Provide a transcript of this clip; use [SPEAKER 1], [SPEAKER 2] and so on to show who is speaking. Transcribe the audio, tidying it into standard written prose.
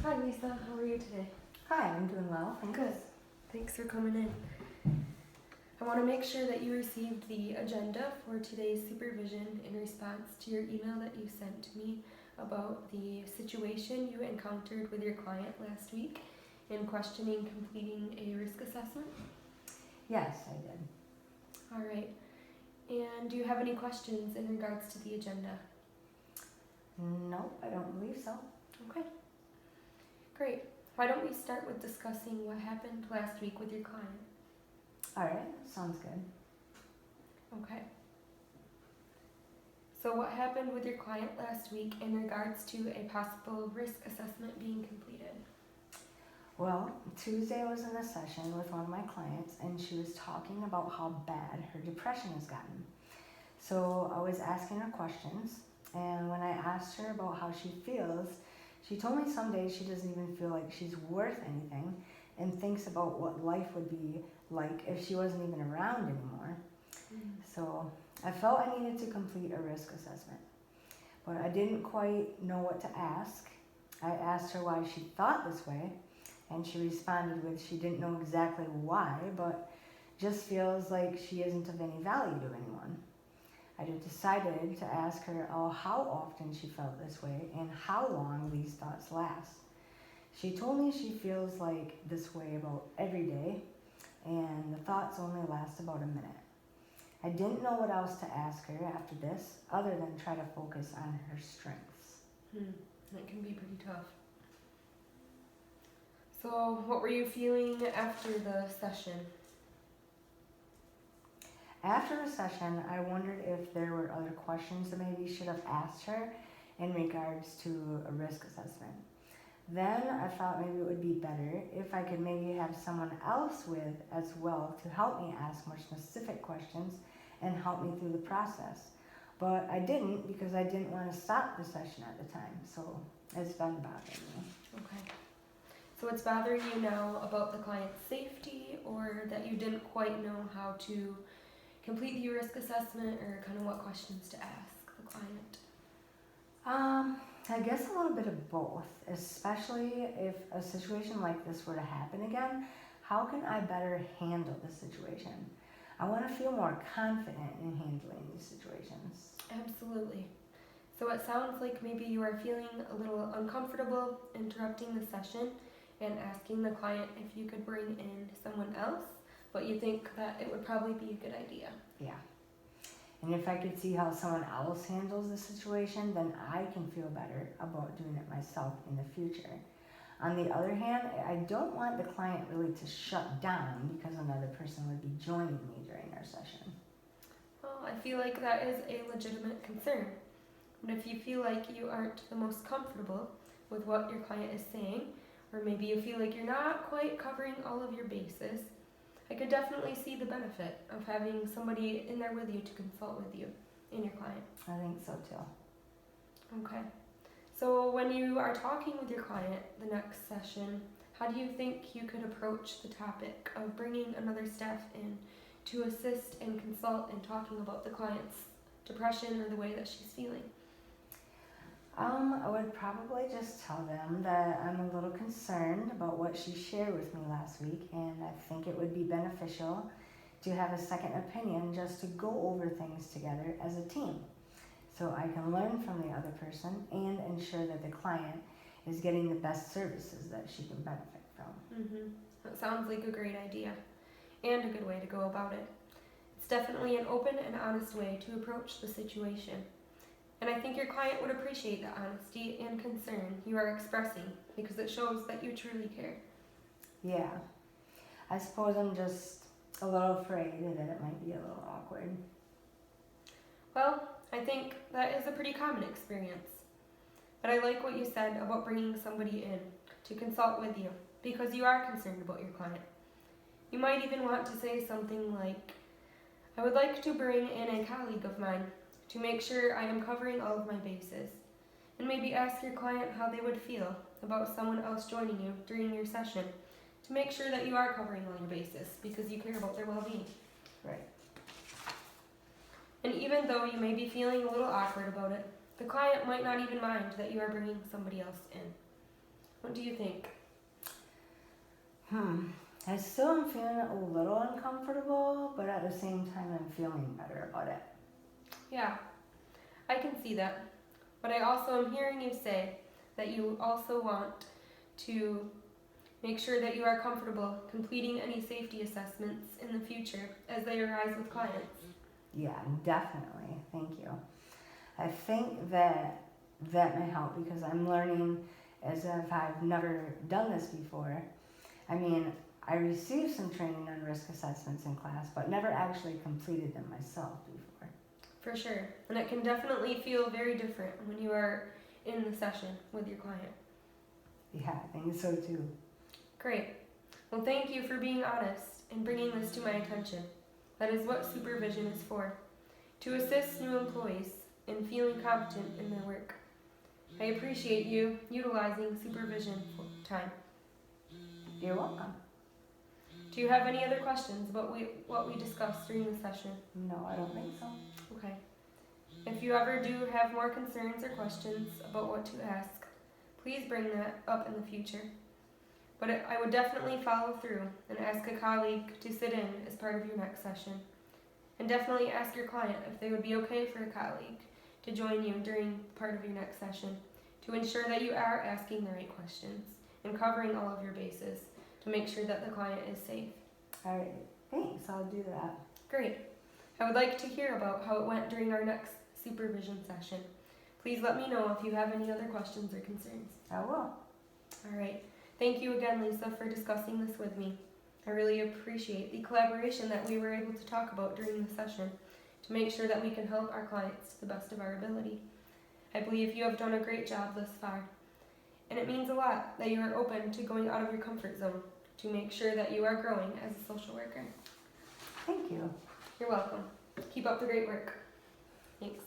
[SPEAKER 1] Hi Lisa, how are you today?
[SPEAKER 2] Hi, I'm doing well. Thanks.
[SPEAKER 1] Good. Thanks for coming in. I want to make sure that you received the agenda for today's supervision in response to your email that you sent to me about the situation you encountered with your client last week in questioning completing a risk assessment.
[SPEAKER 2] Yes, I did.
[SPEAKER 1] All right. And do you have any questions in regards to the agenda?
[SPEAKER 2] Nope, I don't believe so.
[SPEAKER 1] Okay. Great. Why don't we start with discussing what happened last week with your client?
[SPEAKER 2] All right, sounds good.
[SPEAKER 1] Okay. So what happened with your client last week in regards to a possible risk assessment being completed?
[SPEAKER 2] Well, Tuesday I was in a session with one of my clients and she was talking about how bad her depression has gotten. So I was asking her questions, and when I asked her about how she feels, she told me some days she doesn't even feel like she's worth anything and thinks about what life would be like if she wasn't even around anymore. So I felt I needed to complete a risk assessment, but I didn't quite know what to ask. I asked her why she thought this way, and she responded with she didn't know exactly why, but just feels like she isn't of any value to anyone. I decided to ask her how often she felt this way and how long these thoughts last. She told me she feels like this way about every day, and the thoughts only last about a minute. I didn't know what else to ask her after this, other than try to focus on her strengths.
[SPEAKER 1] That can be pretty tough. So what were you feeling after the session?
[SPEAKER 2] After the session, I wondered if there were other questions that maybe should have asked her in regards to a risk assessment. Then I thought maybe it would be better if I could maybe have someone else with as well to help me ask more specific questions and help me through the process. But I didn't because I didn't want to stop the session at the time, so it's been bothering me.
[SPEAKER 1] Okay. So what's bothering you now about the client's safety, or that you didn't quite know how to complete the risk assessment, or kind of what questions to ask the client?
[SPEAKER 2] I guess a little bit of both, especially if a situation like this were to happen again. How can I better handle the situation? I want to feel more confident in handling these situations.
[SPEAKER 1] Absolutely. So it sounds like maybe you are feeling a little uncomfortable interrupting the session and asking the client if you could bring in someone else, but you think that it would probably be a good idea.
[SPEAKER 2] Yeah. And if I could see how someone else handles the situation, then I can feel better about doing it myself in the future. On the other hand, I don't want the client really to shut down because another person would be joining me during our session.
[SPEAKER 1] Well, I feel like that is a legitimate concern. But if you feel like you aren't the most comfortable with what your client is saying, or maybe you feel like you're not quite covering all of your bases, I could definitely see the benefit of having somebody in there with you to consult with you and your client.
[SPEAKER 2] I think so too.
[SPEAKER 1] Okay. So when you are talking with your client the next session, how do you think you could approach the topic of bringing another staff in to assist and consult in talking about the client's depression or the way that she's feeling?
[SPEAKER 2] I would probably just tell them that I'm a little concerned about what she shared with me last week, and I think it would be beneficial to have a second opinion just to go over things together as a team, so I can learn from the other person and ensure that the client is getting the best services that she can benefit from.
[SPEAKER 1] That sounds like a great idea and a good way to go about it. It's definitely an open and honest way to approach the situation. And I think your client would appreciate the honesty and concern you are expressing because it shows that you truly care.
[SPEAKER 2] Yeah, I suppose I'm just a little afraid that it might be a little awkward.
[SPEAKER 1] Well, I think that is a pretty common experience. But I like what you said about bringing somebody in to consult with you because you are concerned about your client. You might even want to say something like, I would like to bring in a colleague of mine to make sure I am covering all of my bases. And maybe ask your client how they would feel about someone else joining you during your session to make sure that you are covering all your bases because you care about their well-being.
[SPEAKER 2] Right.
[SPEAKER 1] And even though you may be feeling a little awkward about it, the client might not even mind that you are bringing somebody else in. What do you think?
[SPEAKER 2] I still am feeling a little uncomfortable, but at the same time, I'm feeling better about it.
[SPEAKER 1] Yeah, I can see that. But I also am hearing you say that you also want to make sure that you are comfortable completing any safety assessments in the future as they arise with clients.
[SPEAKER 2] Yeah, definitely. Thank you. I think that may help because I'm learning as if I've never done this before. I mean, I received some training on risk assessments in class, but never actually completed them myself before.
[SPEAKER 1] For sure. And it can definitely feel very different when you are in the session with your client.
[SPEAKER 2] Yeah, I think so too.
[SPEAKER 1] Great. Well, thank you for being honest and bringing this to my attention. That is what supervision is for, to assist new employees in feeling competent in their work. I appreciate you utilizing supervision time.
[SPEAKER 2] You're welcome.
[SPEAKER 1] Do you have any other questions about what we discussed during the session?
[SPEAKER 2] No, I don't think so.
[SPEAKER 1] Okay. If you ever do have more concerns or questions about what to ask, please bring that up in the future. But I would definitely follow through and ask a colleague to sit in as part of your next session. And definitely ask your client if they would be okay for a colleague to join you during part of your next session to ensure that you are asking the right questions and covering all of your bases to make sure that the client is safe.
[SPEAKER 2] All right, thanks. I'll do that.
[SPEAKER 1] Great. I would like to hear about how it went during our next supervision session. Please let me know if you have any other questions or concerns.
[SPEAKER 2] I will.
[SPEAKER 1] All right. Thank you again, Lisa, for discussing this with me. I really appreciate the collaboration that we were able to talk about during the session to make sure that we can help our clients to the best of our ability. I believe you have done a great job thus far, and it means a lot that you are open to going out of your comfort zone to make sure that you are growing as a social worker.
[SPEAKER 2] Thank you.
[SPEAKER 1] You're welcome. Keep up the great work. Thanks.